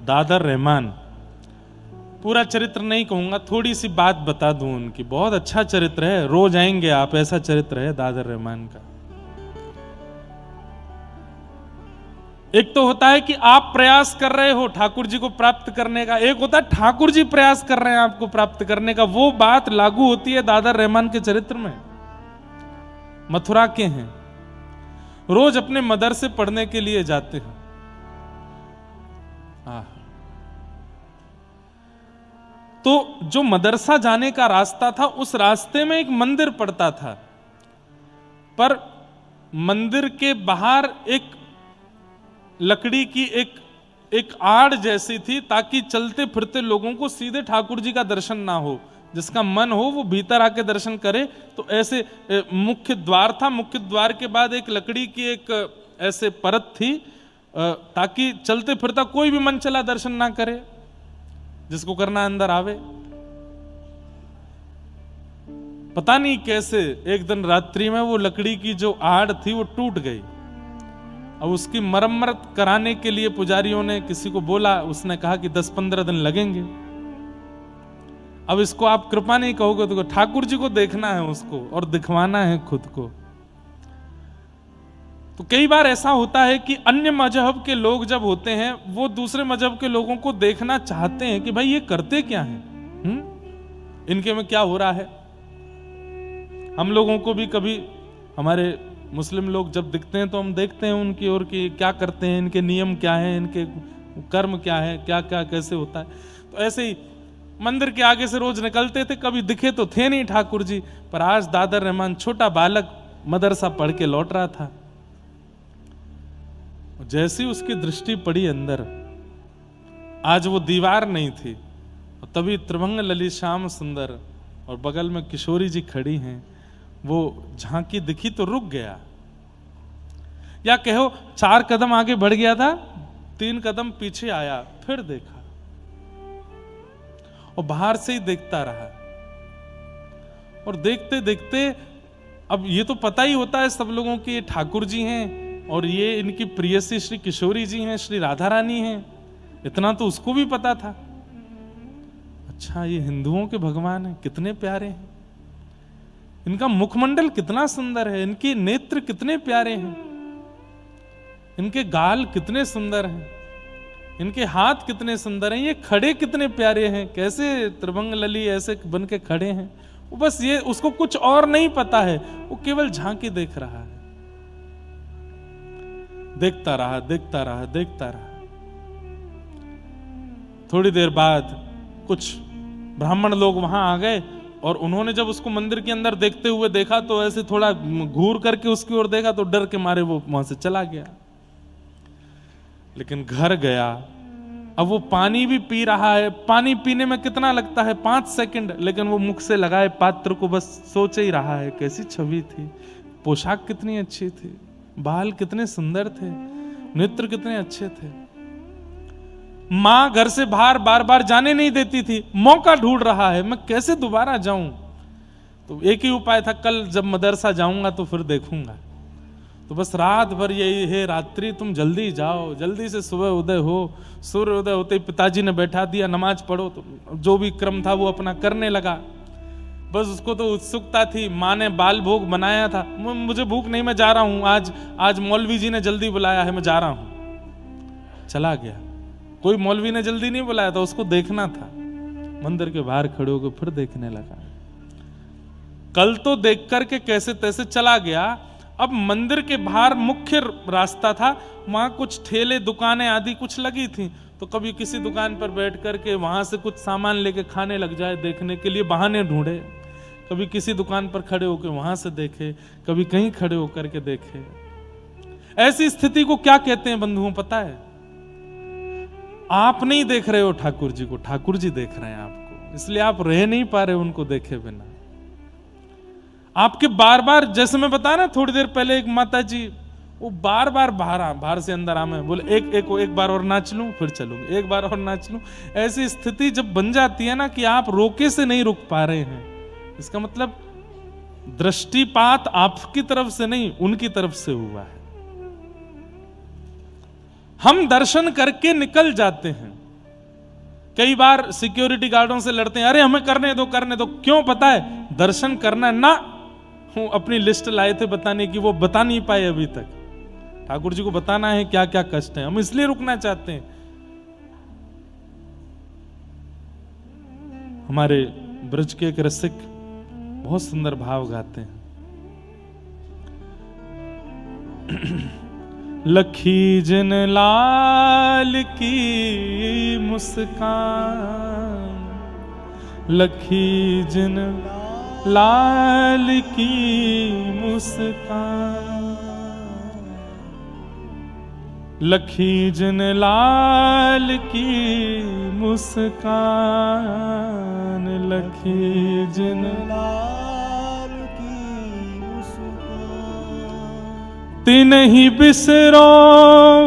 दादर रहमान, पूरा चरित्र नहीं कहूंगा, थोड़ी सी बात बता दूं उनकी। बहुत अच्छा चरित्र है, रोज आएंगे आप, ऐसा चरित्र है दादर रहमान का। एक तो होता है कि आप प्रयास कर रहे हो ठाकुर जी को प्राप्त करने का, एक होता है ठाकुर जी प्रयास कर रहे हैं आपको प्राप्त करने का। वो बात लागू होती है दादर रहमान के चरित्र में। मथुरा के हैं, रोज अपने मदरसे पढ़ने के लिए जाते हैं। तो जो मदरसा जाने का रास्ता था, उस रास्ते में एक मंदिर पड़ता था, पर मंदिर के बाहर एक लकड़ी की एक आड़ जैसी थी, ताकि चलते फिरते लोगों को सीधे ठाकुर जी का दर्शन ना हो। जिसका मन हो वो भीतर आके दर्शन करे। तो ऐसे मुख्य द्वार था, मुख्य द्वार के बाद एक लकड़ी की एक ऐसे परत थी, ताकि चलते फिरता कोई भी मन चला दर्शन ना करे, जिसको करना अंदर आवे। पता नहीं कैसे एक दिन रात्रि में वो लकड़ी की जो आड़ थी वो टूट गई। अब उसकी मरम्मत कराने के लिए पुजारियों ने किसी को बोला, उसने कहा कि 10-15 दिन लगेंगे। अब इसको आप कृपा नहीं कहोगे तो ठाकुर जी को देखना है उसको और दिखवाना है खुद को। तो कई बार ऐसा होता है कि अन्य मजहब के लोग जब होते हैं, वो दूसरे मजहब के लोगों को देखना चाहते हैं कि भाई ये करते क्या हैं, इनके में क्या हो रहा है। हम लोगों को भी कभी हमारे मुस्लिम लोग जब दिखते हैं तो हम देखते हैं उनकी ओर कि क्या करते हैं, इनके नियम क्या हैं, इनके कर्म क्या है, क्या क्या कैसे होता है। तो ऐसे ही मंदिर के आगे से रोज निकलते थे, कभी दिखे तो थे नहीं ठाकुर जी। पर आज दादर रहमान छोटा बालक मदरसा पढ़ के लौट रहा था। जैसी उसकी दृष्टि पड़ी अंदर, आज वो दीवार नहीं थी, तभी त्रिभंग ललित श्याम सुंदर और बगल में किशोरी जी खड़ी हैं। वो झांकी दिखी तो रुक गया, या कहो 4 कदम आगे बढ़ गया था, 3 कदम पीछे आया, फिर देखा और बाहर से ही देखता रहा। और देखते देखते अब ये तो पता ही होता है सब लोगों की, ये ठाकुर जी हैं और ये इनकी प्रियसी श्री किशोरी जी हैं, श्री राधा रानी हैं। इतना तो उसको भी पता था। अच्छा, ये हिंदुओं के भगवान हैं, कितने प्यारे हैं, इनका मुखमंडल कितना सुंदर है, इनके नेत्र कितने प्यारे हैं, इनके गाल कितने सुंदर हैं, इनके हाथ कितने सुंदर हैं, ये खड़े कितने प्यारे हैं, कैसे त्रिभंग लली ऐसे बन के खड़े हैं। वो बस ये, उसको कुछ और नहीं पता है, वो केवल झांकी देख रहा है। देखता रहा, देखता रहा, देखता रहा। थोड़ी देर बाद कुछ ब्राह्मण लोग वहां आ गए और उन्होंने जब उसको मंदिर के अंदर देखते हुए देखा तो ऐसे थोड़ा घूर करके उसकी ओर देखा, तो डर के मारे वो वहां से चला गया। लेकिन घर गया, अब वो पानी भी पी रहा है। पानी पीने में कितना लगता है, 5 सेकंड, लेकिन वो मुख से लगाए पात्र को बस सोच ही रहा है। कैसी छवि थी, पोशाक कितनी अच्छी थी, बाल कितने सुंदर थे, नेत्र कितने अच्छे थे। मां घर से बाहर बार बार जाने नहीं देती थी, मौका ढूंढ रहा है, मैं कैसे दोबारा जाऊं। तो एक ही उपाय था, कल जब मदरसा जाऊंगा तो फिर देखूंगा। तो बस रात भर यही है, रात्रि तुम जल्दी जाओ, जल्दी से सुबह उदय हो। सूर्य उदय होते ही पिताजी ने बैठा दिया, नमाज पढ़ो। तो जो भी क्रम था वो अपना करने लगा। बस उसको तो उत्सुकता थी, माँ ने बाल भोग बनाया था, मुझे भूख नहीं, मैं जा रहा हूं, आज मौलवी जी ने जल्दी बुलाया है, मैं जा रहा हूं। चला गया। कोई मौलवी ने जल्दी नहीं बुलाया था, उसको देखना था। मंदिर के बाहर खड़े होकर फिर देखने लगा। कल तो देख करके कैसे तैसे चला गया। अब मंदिर के बाहर मुख्य रास्ता था, वहां कुछ ठेले दुकानें आदि कुछ लगी थी। तो कभी किसी दुकान पर बैठ करके वहां से कुछ सामान लेके खाने लग जाए, देखने के लिए बहाने ढूंढे। कभी किसी दुकान पर खड़े होकर वहां से देखे, कभी कहीं खड़े होकर के देखे। ऐसी स्थिति को क्या कहते हैं बंधुओं, पता है? आप नहीं देख रहे हो ठाकुर जी को, ठाकुर जी देख रहे हैं आपको, इसलिए आप रह नहीं पा रहे उनको देखे बिना। आपके बार बार, जैसे मैं बताया ना थोड़ी देर पहले, एक माता जी वो बार बार बाहर से अंदर आमे बोले एक बार और नाच लूं फिर चलूंगी, एक बार और नाच लूं। ऐसी स्थिति जब बन जाती है ना कि आप रोके से नहीं रुक पा रहे हैं, इसका मतलब दृष्टिपात आपकी तरफ से नहीं, उनकी तरफ से हुआ है। हम दर्शन करके निकल जाते हैं, कई बार सिक्योरिटी गार्डों से लड़ते हैं, अरे हमें करने दो करने दो। क्यों? पता है दर्शन करना ना। हूं अपनी लिस्ट लाए थे बताने की, वो बता नहीं पाए अभी तक। ठाकुर जी को बताना है क्या क्या कष्ट है, हम इसलिए रुकना चाहते हैं। हमारे ब्रज के एक रसिक बहुत सुंदर भाव गाते हैं। लखी जिन लाल की मुस्कान, लखी जिन लाल की मुस्कान, लखी जिन लाल की मुस्कान, लखी जिन लाल की मुस्कान। तिन्हि बिसरो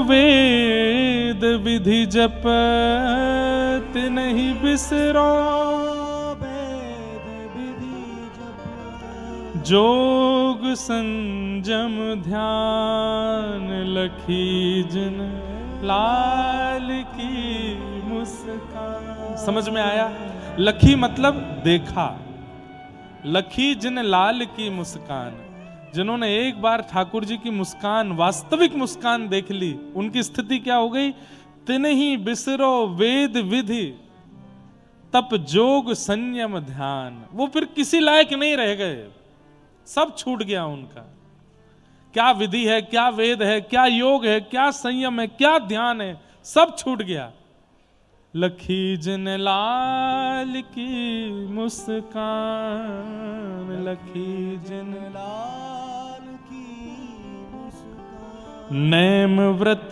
वेद विधि जप, तिन्हि बिसरो जोग संजम ध्यान, लखी जिन लाल की मुस्कान। समझ में आया? लखी मतलब देखा, लखी जिन लाल की मुस्कान। जिन्होंने एक बार ठाकुर जी की मुस्कान, वास्तविक मुस्कान देख ली, उनकी स्थिति क्या हो गई? तिन्हि बिसरो वेद विधि तप जोग संयम ध्यान। वो फिर किसी लायक नहीं रह गए, सब छूट गया उनका। क्या विधि है, क्या वेद है, क्या योग है, क्या संयम है, क्या ध्यान है, सब छूट गया। लखी जिन लाल की मुस्कान, लखी जिन लाल की मुस्कान। नेम व्रत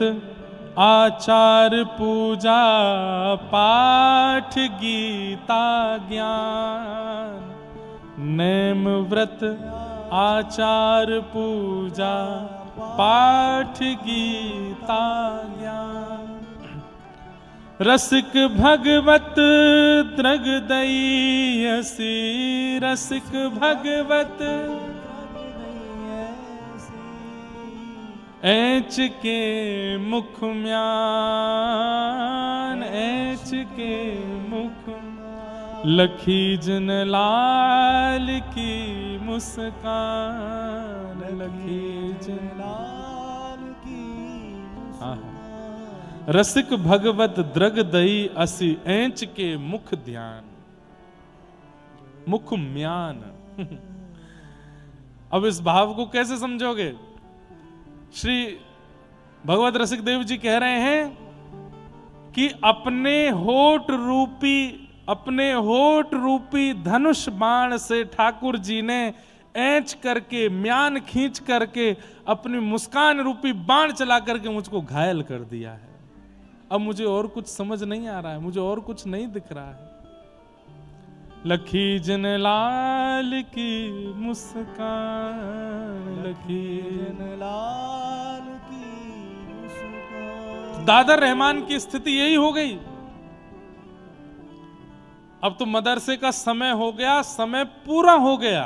आचार पूजा पाठ गीता ज्ञान, नेम व्रत आचार पूजा पाठ गीता ज्ञान। रसिक भगवत द्रगदयसी, रसिक भगवत ऐच के मुख म्यान, ऐच के मुख। लखी जिन लाल की मुस्कान, लखी जिन लाल की मुस्कान। रसिक भगवत द्रगदई असी ऐंच के मुख ध्यान, मुख म्यान। अब इस भाव को कैसे समझोगे? श्री भगवत रसिक देव जी कह रहे हैं कि अपने होठ रूपी धनुष बाण से ठाकुर जी ने ऐंच करके, म्यान खींच करके, अपनी मुस्कान रूपी बाण चला करके मुझको घायल कर दिया है। अब मुझे और कुछ समझ नहीं आ रहा है, मुझे और कुछ नहीं दिख रहा है। लखी जिन लाल की मुस्कान, लखी जिन लाल की मुस्कान। दादर रहमान की स्थिति यही हो गई। अब तो मदरसे का समय हो गया, समय पूरा हो गया,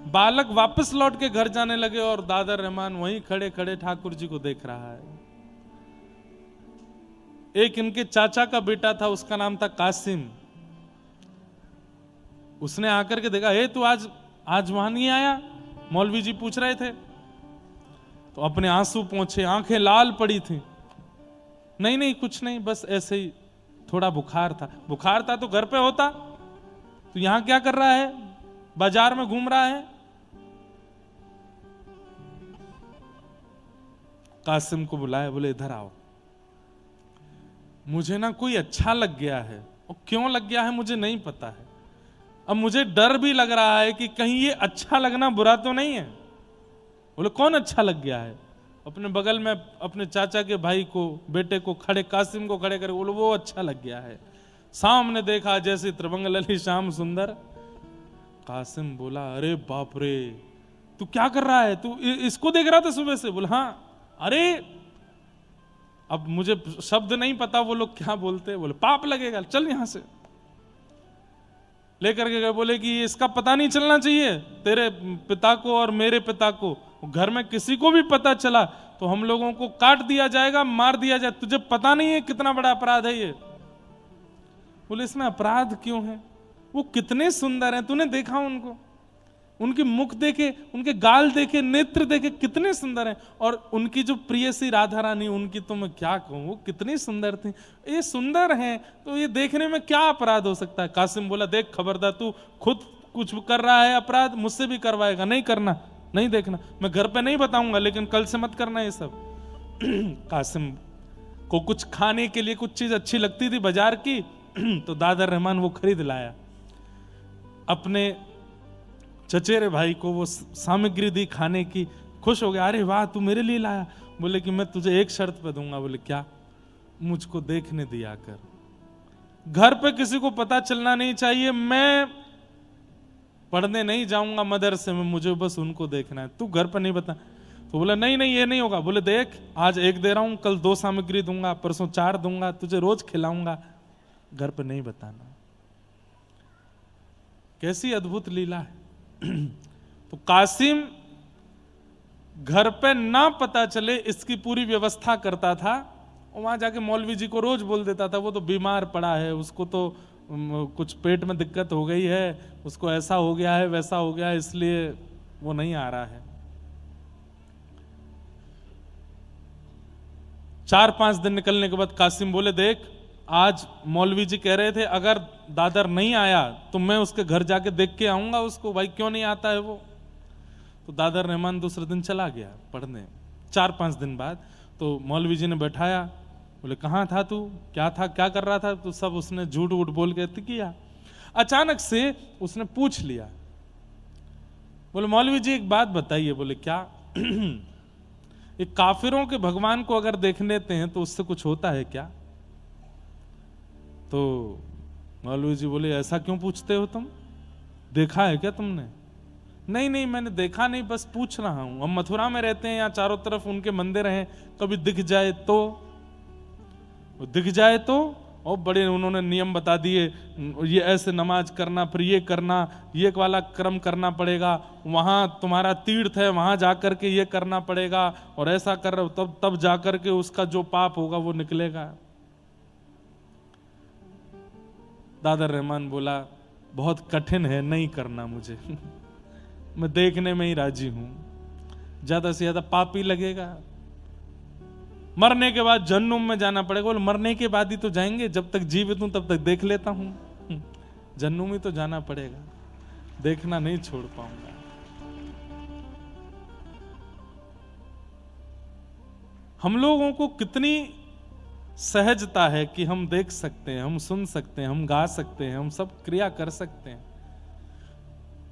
बालक वापस लौट के घर जाने लगे और दादर रहमान वहीं खड़े खड़े ठाकुर जी को देख रहा है। एक इनके चाचा का बेटा था, उसका नाम था कासिम। उसने आकर के देखा, हे तू आज वहां नहीं आया? मौलवी जी पूछ रहे थे। तो अपने आंसू पोंछे, आंखें लाल पड़ी थी। नहीं नहीं कुछ नहीं, बस ऐसे ही थोड़ा बुखार था। बुखार था तो घर पे होता, तो यहां क्या कर रहा है? बाजार में घूम रहा है। कासिम को बुलाया, बोले इधर आओ, मुझे ना कोई अच्छा लग गया है। और क्यों लग गया है मुझे नहीं पता है। अब मुझे डर भी लग रहा है कि कहीं ये अच्छा लगना बुरा तो नहीं है। बोले कौन अच्छा लग गया है? अपने बगल में अपने चाचा के भाई को, बेटे को खड़े, कासिम को खड़े करके बोले वो अच्छा लग गया है। सामने देखा जैसे त्रिभंग लली श्याम सुंदर। कासिम बोला अरे बाप रे, तू क्या कर रहा है? तू इसको देख रहा था सुबह से? बोला हाँ। अरे अब मुझे शब्द नहीं पता वो लोग क्या बोलते। बोले पाप लगेगा, चल यहां से। लेकर के गए, बोले कि इसका पता नहीं चलना चाहिए तेरे पिता को और मेरे पिता को। घर में किसी को भी पता चला तो हम लोगों को काट दिया जाएगा, मार दिया जाए। तुझे पता नहीं है कितना बड़ा अपराध है ये? बोले इसमें अपराध क्यों है? वो कितने सुंदर हैं, तूने देखा उनको? उनके मुख देखे, उनके गाल देखे, नेत्र देखे, कितने सुंदर हैं। और उनकी जो प्रियसी राधा रानी, उनकी तो मैं क्या कहूं, वो कितनी सुंदर थी। ये सुंदर हैं तो ये देखने में क्या अपराध हो सकता है? कासिम बोला देख खबरदार, तू खुद कुछ कर रहा है अपराध, मुझसे भी करवाएगा। नहीं करना, नहीं देखना, मैं घर पे नहीं बताऊंगा, लेकिन कल से मत करना ये सब। कासिम को कुछ खाने के लिए कुछ चीज अच्छी लगती थी बाजार की, तो दादर रहमान वो खरीद लाया। अपने चचेरे भाई को वो सामग्री दी खाने की, खुश हो गया, अरे वाह तू मेरे लिए लाया। बोले कि मैं तुझे एक शर्त पे दूंगा। बोले क्या? मुझको देखने दिया कर, घर पे किसी को पता चलना नहीं चाहिए, मैं पढ़ने नहीं जाऊंगा मदरसे में, मुझे बस उनको देखना है, तू घर पे नहीं बता। तो बोला नहीं नहीं ये नहीं होगा। बोले देख आज एक दे रहा हूं, कल 2 सामग्री दूंगा, परसों 4 दूंगा, तुझे रोज खिलाऊंगा, घर पे नहीं बताना। कैसी अद्भुत लीला है। तो कासिम घर पे ना पता चले इसकी पूरी व्यवस्था करता था। वहां जाके मौलवी जी को रोज बोल देता था वो तो बीमार पड़ा है, उसको तो कुछ पेट में दिक्कत हो गई है, उसको ऐसा हो गया है वैसा हो गया है, इसलिए वो नहीं आ रहा है। 4-5 दिन निकलने के बाद कासिम बोले देख आज मौलवी जी कह रहे थे अगर दादर नहीं आया तो मैं उसके घर जाके देख के आऊंगा उसको, भाई क्यों नहीं आता है वो। तो दादर रहमान दूसरे दिन चला गया पढ़ने। 4-5 दिन बाद तो मौलवी जी ने बैठाया, बोले कहाँ था तू, क्या था, क्या कर रहा था? तो सब उसने झूठ वूठ बोल के किया। अचानक से उसने पूछ लिया, बोले मौलवी जी एक बात बताइए। बोले क्या? ये काफिरों के भगवान को अगर देख लेते हैं तो उससे कुछ होता है क्या? तो मौलवी जी बोले ऐसा क्यों पूछते हो तुम, देखा है क्या तुमने? नहीं नहीं मैंने देखा नहीं, बस पूछ रहा हूं। हम मथुरा में रहते हैं, यहाँ चारों तरफ उनके मंदिर हैं, कभी दिख जाए तो, दिख जाए तो। और बड़े उन्होंने नियम बता दिए, ये ऐसे नमाज करना, फिर ये करना, ये वाला क्रम करना पड़ेगा, वहां तुम्हारा तीर्थ है वहां जाकर के ये करना पड़ेगा, और ऐसा कर रहे हो तब जाकर के उसका जो पाप होगा वो निकलेगा। दादर रहमान बोला बहुत कठिन है, नहीं करना मुझे। मैं देखने में ही राजी हूं, ज्यादा से ज्यादा पाप ही लगेगा, मरने के बाद जन्नम में जाना पड़ेगा। बोले मरने के बाद ही तो जाएंगे, जब तक जीवित हूं तब तक देख लेता हूं, जन्नम ही तो जाना पड़ेगा, देखना नहीं छोड़ पाऊंगा। हम लोगों को कितनी सहजता है कि हम देख सकते हैं, हम सुन सकते हैं, हम गा सकते हैं, हम सब क्रिया कर सकते हैं।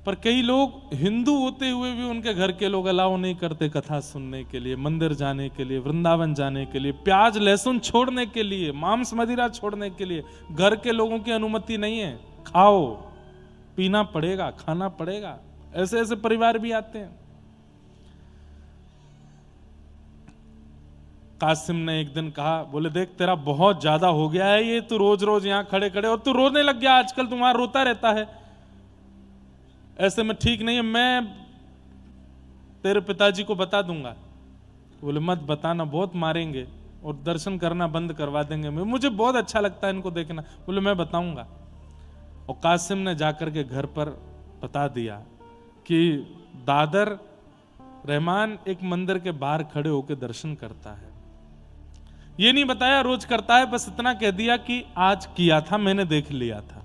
पर कई लोग हिंदू होते हुए भी उनके घर के लोग अलाउ नहीं करते कथा सुनने के लिए, मंदिर जाने के लिए, वृंदावन जाने के लिए, प्याज लहसुन छोड़ने के लिए, मांस मदिरा छोड़ने के लिए घर के लोगों की अनुमति नहीं है। खाओ, पीना पड़ेगा, खाना पड़ेगा। ऐसे ऐसे परिवार भी आते हैं। कासिम ने एक दिन कहा, बोले देख तेरा बहुत ज्यादा हो गया है ये, तू रोज रोज यहां खड़े खड़े, और तू रोने लग गया आजकल, तू वहां रोता रहता है, ऐसे में ठीक नहीं है, मैं तेरे पिताजी को बता दूंगा। बोले मत बताना, बहुत मारेंगे और दर्शन करना बंद करवा देंगे, मुझे बहुत अच्छा लगता है इनको देखना। बोले मैं बताऊंगा। और कासिम ने जाकर के घर पर बता दिया कि दादर रहमान एक मंदिर के बाहर खड़े होकर दर्शन करता है। ये नहीं बताया रोज करता है, बस इतना कह दिया कि आज किया था, मैंने देख लिया था।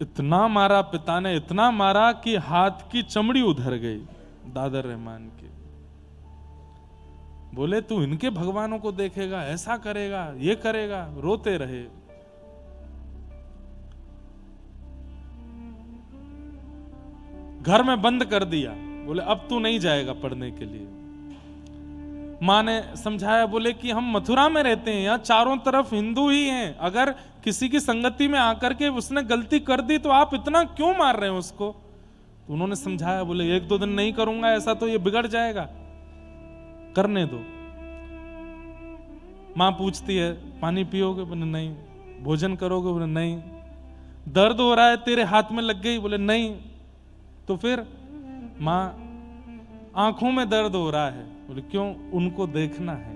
इतना मारा पिता ने, इतना मारा कि हाथ की चमड़ी उधर गई दादर रहमान की। बोले तू इनके भगवानों को देखेगा, ऐसा करेगा, ये करेगा, रोते रहे। घर में बंद कर दिया, बोले अब तू नहीं जाएगा पढ़ने के लिए। मां ने समझाया, बोले कि हम मथुरा में रहते हैं, यहाँ चारों तरफ हिंदू ही हैं, अगर किसी की संगति में आकर के उसने गलती कर दी तो आप इतना क्यों मार रहे हैं उसको। तो उन्होंने समझाया, बोले 1-2 दिन नहीं करूंगा ऐसा तो ये बिगड़ जाएगा, करने दो। मां पूछती है पानी पियोगे? बोले नहीं। भोजन करोगे? बोले नहीं। दर्द हो रहा है तेरे हाथ में लग गई? बोले नहीं। तो फिर? मां आंखों में दर्द हो रहा है। बोले क्यों? उनको देखना है।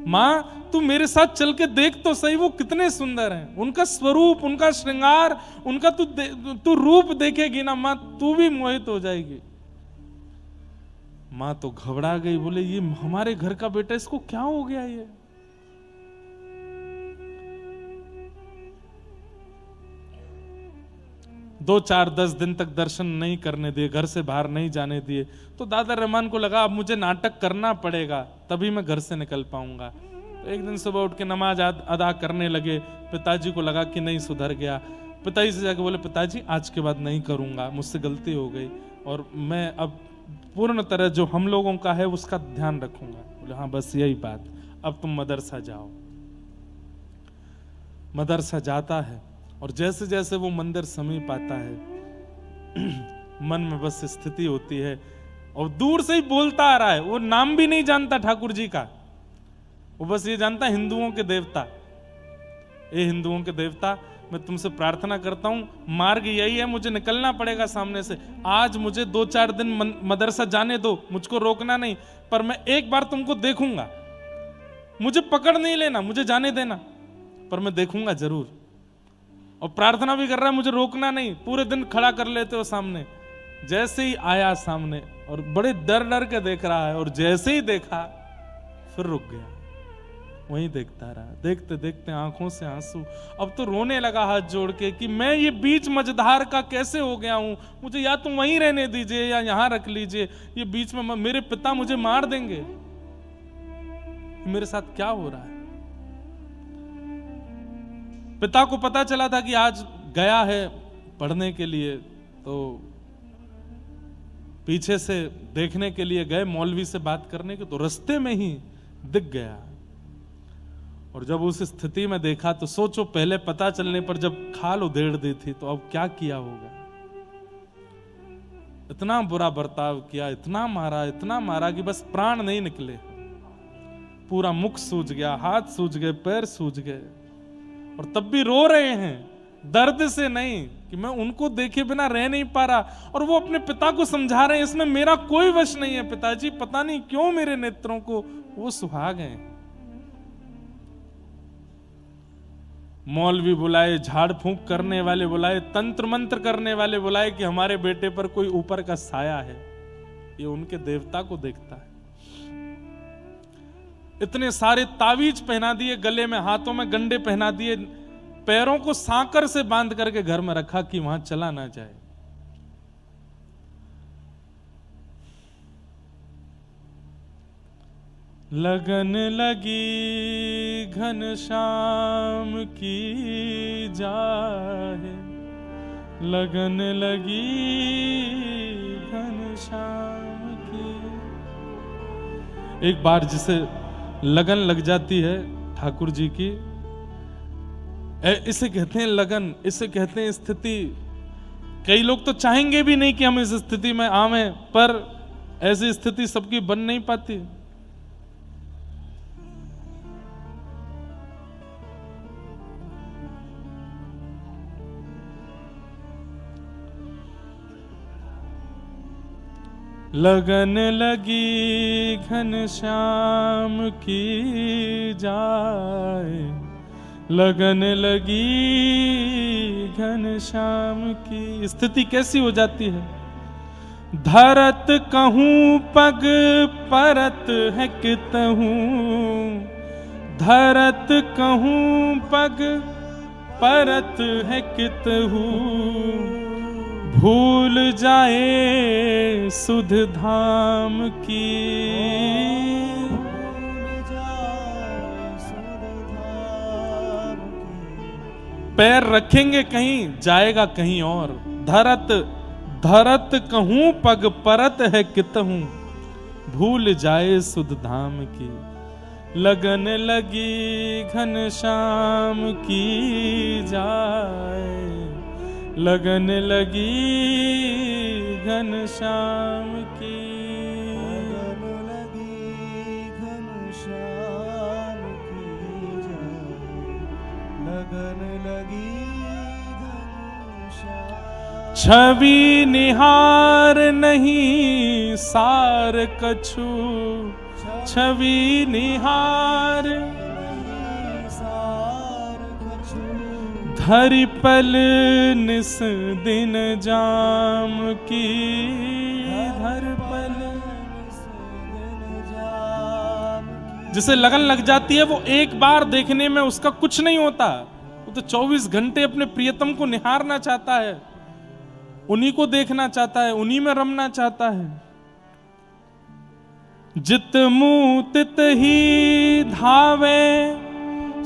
माँ तू मेरे साथ चल के देख तो सही, वो कितने सुंदर हैं, उनका स्वरूप, उनका श्रृंगार, उनका तू रूप देखेगी ना माँ, तू भी मोहित हो जाएगी। माँ तो घबरा गई, बोले ये हमारे घर का बेटा, इसको क्या हो गया ये? दो चार 10 दिन तक दर्शन नहीं करने दिए, घर से बाहर नहीं जाने दिए। तो दादा रहमान को लगा अब मुझे नाटक करना पड़ेगा, तभी मैं घर से निकल पाऊंगा। तो एक दिन सुबह उठ के नमाज अदा करने लगे। पिताजी को लगा कि नहीं सुधर गया। पिताजी से जाके बोले पिताजी आज के बाद नहीं करूंगा, मुझसे गलती हो गई और मैं अब पूर्ण तरह जो हम लोगों का है उसका ध्यान रखूंगा। बोले हाँ बस यही बात, अब तुम मदरसा जाओ। मदरसा जाता है और जैसे जैसे वो मंदिर समीप आता है मन में बस स्थिति होती है और दूर से ही बोलता आ रहा है। वो नाम भी नहीं जानता ठाकुर जी का, वो बस ये जानता हिंदुओं के देवता। ए हिंदुओं के देवता, मैं तुमसे प्रार्थना करता हूं, मार्ग यही है, मुझे निकलना पड़ेगा सामने से। आज मुझे 2-4 दिन मदरसा जाने दो, मुझको रोकना नहीं, पर मैं एक बार तुमको देखूंगा। मुझे पकड़ नहीं लेना, मुझे जाने देना, पर मैं देखूंगा जरूर। और प्रार्थना भी कर रहा है, मुझे रोकना नहीं। पूरे दिन खड़ा कर लेते हो सामने। जैसे ही आया सामने और बड़े डर डर के देख रहा है, और जैसे ही देखा फिर रुक गया, वहीं देखता रहा। देखते देखते आंखों से आंसू, अब तो रोने लगा हाथ जोड़ के कि मैं ये बीच मझधार का कैसे हो गया हूं, मुझे या तो वहीं रहने दीजिए या यहां रख लीजिए, ये बीच में मेरे पिता मुझे मार देंगे, मेरे साथ क्या हो रहा है। पिता को पता चला था कि आज गया है पढ़ने के लिए, तो पीछे से देखने के लिए गए मौलवी से बात करने के, तो रास्ते में ही दिख गया। और जब उस स्थिति में देखा तो सोचो, पहले पता चलने पर जब खाल उधेड़ दी थी तो अब क्या किया होगा। इतना बुरा बर्ताव किया, इतना मारा कि बस प्राण नहीं निकले। पूरा मुख सूज गया, हाथ सूज गए, पैर सूज गए, और तब भी रो रहे हैं दर्द से नहीं कि मैं उनको देखे बिना रह नहीं पा रहा। और वो अपने पिता को समझा रहे हैं इसमें मेरा कोई वश नहीं है पिताजी, पता नहीं क्यों मेरे नेत्रों को वो सुहा गए। मौलवी बुलाए, झाड़ फूंक करने वाले बुलाए, तंत्र मंत्र करने वाले बुलाए कि हमारे बेटे पर कोई ऊपर का साया है। ये उनके देवता को देखता है। इतने सारे तावीज पहना दिए गले में, हाथों में गंडे पहना दिए, पैरों को सांकर से बांध करके घर में रखा कि वहां चला ना जाए। लगन लगी घनश्याम की जाए, लगन लगी घनश्याम की। एक बार जिसे लगन लग जाती है ठाकुर जी की, इसे कहते हैं लगन, इसे कहते हैं स्थिति। कई लोग तो चाहेंगे भी नहीं कि हम इस स्थिति में आवें, पर ऐसी स्थिति सबकी बन नहीं पाती। लगन लगी घनश्याम की जाए, लगन लगी घनश्याम की। स्थिति कैसी हो जाती है। धरत कहूं पग परत है कितहूं, धरत कहूं पग परत है कितहूं, भूल जाए सुध धाम की। पैर रखेंगे कहीं, जाएगा कहीं और। धरत धरत कहूं पग परत है कितहूं, भूल जाए सुध धाम की। लगन लगी घनश्याम की जाए, लगन लगी घनश्याम की। लगन लगी घनश्याम की जाए, लगन लगी घनश्याम। छवि निहार नहीं सार कछु, छवि निहार, धरि पल निस दिन जाम की, धरि पल। जिसे लगन लग जाती है वो एक बार देखने में उसका कुछ नहीं होता, वो तो 24 घंटे अपने प्रियतम को निहारना चाहता है, उन्हीं को देखना चाहता है, उन्हीं में रमना चाहता है। जित मुँह तित ही धावे,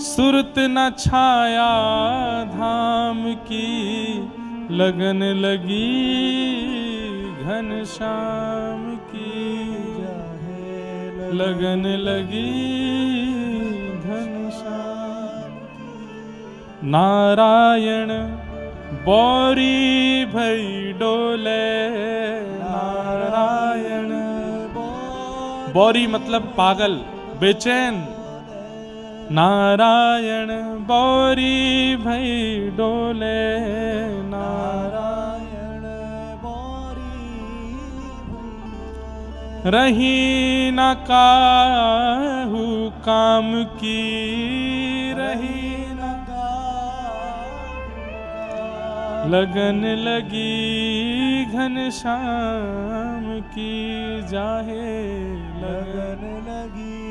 सुरत न छाया धाम की, लगन लगी घनश्याम की, लगन लगी घनश्याम। नारायण बौरी भई डोले, नारायण बौरी मतलब पागल, बेचैन। नारायण बौरी भई डोले, नारायण बौरी रही न काहू काम की, रही न लगन लगी घनश्याम की, जाहे लगन लगी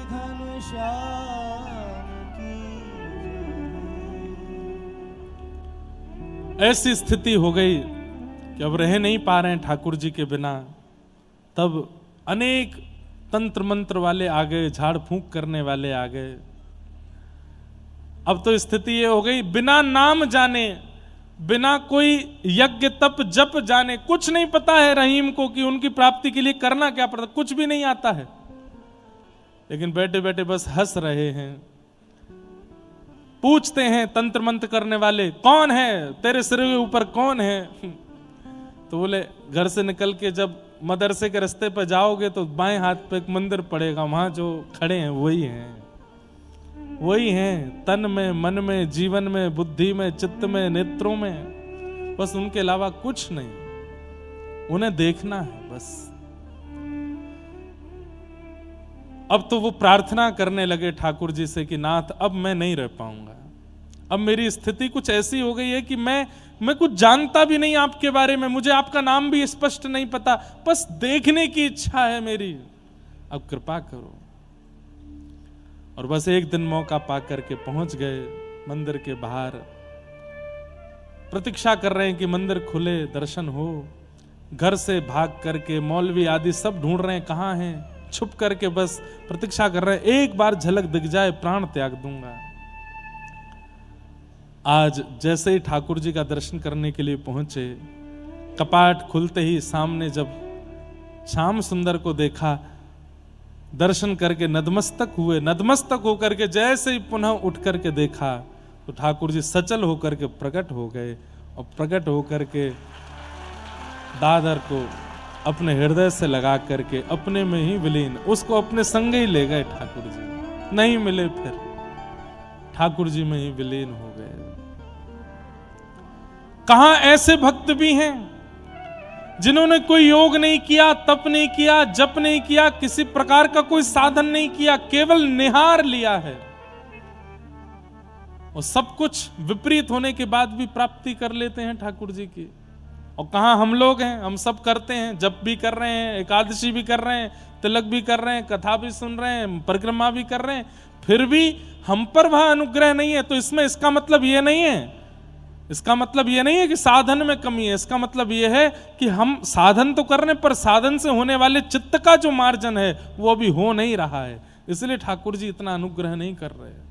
घनश्याम की। ऐसी स्थिति हो गई कि अब रह नहीं पा रहे हैं ठाकुर जी के बिना। तब अनेक तंत्र मंत्र वाले आ गए, झाड़ फूंक करने वाले आ गए। अब तो स्थिति ये हो गई, बिना नाम जाने, बिना कोई यज्ञ तप जप जाने, कुछ नहीं पता है रहीम को कि उनकी प्राप्ति के लिए करना क्या पड़ता, कुछ भी नहीं आता है, लेकिन बैठे बैठे बस हंस रहे हैं। पूछते हैं तंत्र मंत्र करने वाले, कौन है तेरे सिर के ऊपर, कौन है? तो बोले घर से निकल के जब मदरसे के रास्ते पर जाओगे तो बाएं हाथ पे एक मंदिर पड़ेगा, वहां जो खड़े हैं वही हैं, वही हैं, तन में, मन में, जीवन में, बुद्धि में, चित्त में, नेत्रों में, बस उनके अलावा कुछ नहीं, उन्हें देखना है बस। अब तो वो प्रार्थना करने लगे ठाकुर जी से कि नाथ अब मैं नहीं रह पाऊंगा, अब मेरी स्थिति कुछ ऐसी हो गई है कि मैं कुछ जानता भी नहीं आपके बारे में, मुझे आपका नाम भी स्पष्ट नहीं पता, बस देखने की इच्छा है मेरी, अब कृपा करो। और बस एक दिन मौका पा करके पहुंच गए मंदिर के बाहर, प्रतीक्षा कर रहे हैं कि मंदिर खुले, दर्शन हो। घर से भाग करके मौलवी आदि सब ढूंढ रहे हैं कहां हैं, छुप करके बस प्रतीक्षा कर रहे हैं, एक बार झलक दिख जाए प्राण त्याग दूंगा। आज जैसे ही ठाकुर जी का दर्शन करने के लिए पहुंचे, कपाट खुलते ही सामने जब श्याम सुंदर को देखा, दर्शन करके नतमस्तक हुए, नतमस्तक होकर के जैसे ही पुनः उठ करके देखा तो ठाकुर जी सचल होकर के प्रकट हो गए, और प्रकट होकर के दादर को अपने हृदय से लगा करके अपने में ही विलीन, उसको अपने संग ही ले गए ठाकुर जी, नहीं मिले फिर, ठाकुर जी में ही विलीन हो गए। कहां ऐसे भक्त भी हैं जिन्होंने कोई योग नहीं किया, तप नहीं किया, जप नहीं किया, किसी प्रकार का कोई साधन नहीं किया, केवल निहार लिया है, और सब कुछ विपरीत होने के बाद भी प्राप्ति कर लेते हैं ठाकुर जी की। और कहां हम लोग हैं, हम सब करते हैं, जप भी कर रहे हैं, एकादशी भी कर रहे हैं, तिलक भी कर रहे हैं, कथा भी सुन रहे हैं, परिक्रमा भी कर रहे हैं, फिर भी हम पर वह अनुग्रह नहीं है। तो इसमें इसका मतलब ये नहीं है, इसका मतलब ये नहीं है कि साधन में कमी है, इसका मतलब ये है कि हम साधन तो कर रहे हैं पर साधन से होने वाले चित्त का जो मार्जन है वो अभी हो नहीं रहा है, इसलिए ठाकुर जी इतना अनुग्रह नहीं कर रहे हैं।